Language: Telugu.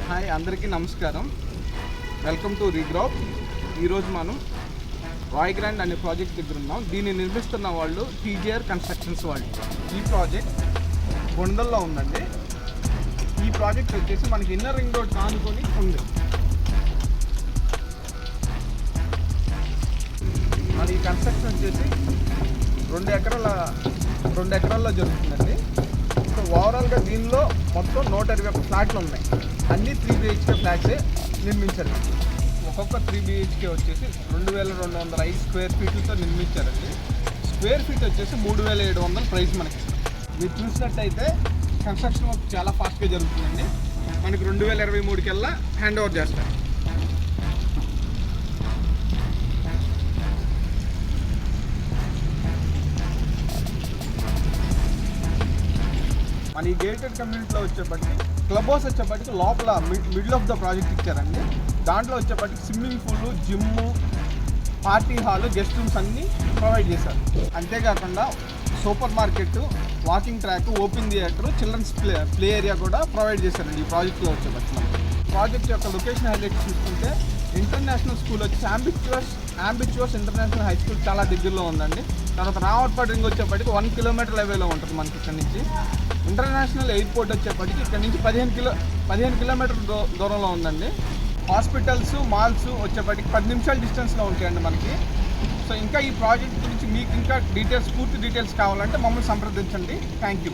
హాయ్ అందరికీ నమస్కారం. Welcome to Regroup. ఈరోజు మనం రాయ్ గ్రాండ్ అనే ప్రాజెక్ట్ దగ్గర ఉన్నాం. దీన్ని నిర్మిస్తున్న వాళ్ళు టీజీఆర్ కన్స్ట్రక్షన్స్ వాళ్ళు. ఈ ప్రాజెక్ట్ బొండల్లో ఉందండి. ఈ ప్రాజెక్ట్ వచ్చేసి మనకి ఇన్నర్ రింగ్ రోడ్ ఆనుకొని ఉంది. మన ఈ కన్స్ట్రక్షన్ వచ్చేసి 2 ఎకరాల్లో జరుగుతుందండి. సో ఓవరాల్గా దీనిలో మొత్తం 121 ఫ్లాట్లు ఉన్నాయి. అన్నీ 3 BHK ఫ్లాట్సే నిర్మించారు. ఒక్కొక్క 3 BHK వచ్చేసి 2205 స్క్వేర్ ఫీట్లతో నిర్మించారండి. స్క్వేర్ ఫీట్ వచ్చేసి 3700 ప్రైస్ మనకి. మీరు చూసినట్టయితే కన్స్ట్రక్షన్ వర్క్ చాలా ఫాస్ట్గా జరుగుతుందండి. మనకి 2023 కల్లా హ్యాండ్ ఓవర్ చేస్తారు. మన ఈ గేటెడ్ కమ్యూనిటీలో వచ్చేప్పటికి క్లబ్ హౌస్ వచ్చేప్పటికి లోపల మిడిల్ ఆఫ్ ద ప్రాజెక్ట్ ఇచ్చారండి. దాంట్లో వచ్చేప్పటికి swimming pool, gym, party hall, guest rooms అన్నీ ప్రొవైడ్ చేశారు. అంతేకాకుండా supermarket, walking track, open theatre, children's play area కూడా ప్రొవైడ్ చేశారండి ఈ ప్రాజెక్ట్లో వచ్చేప్పటికి. ప్రాజెక్ట్ యొక్క లొకేషన్ హైలైట్ చూసుకుంటే ఇంటర్నేషనల్ స్కూల్ వచ్చి అంబిచ్యువస్ ఇంటర్నేషనల్ హై స్కూల్ చాలా దగ్గరలో ఉందండి. తర్వాత రావట్పాడు రింగ్ వచ్చేప్పటికి 1 కిలోమీటర్ అవేలో ఉంటుంది మనకి ఇక్కడ నుంచి. ఇంటర్నేషనల్ ఎయిర్పోర్ట్ వచ్చేప్పటికి ఇక్కడ నుంచి 15 కిలోమీటర్ దూరంలో ఉందండి. హాస్పిటల్స్, మాల్స్ వచ్చేప్పటికి 10 నిమిషాల డిస్టెన్స్లో ఉంటాయండి మనకి. సో ఇంకా ఈ ప్రాజెక్ట్ గురించి మీకు ఇంకా పూర్తి డీటెయిల్స్ కావాలంటే మమ్మల్ని సంప్రదించండి. Thank you.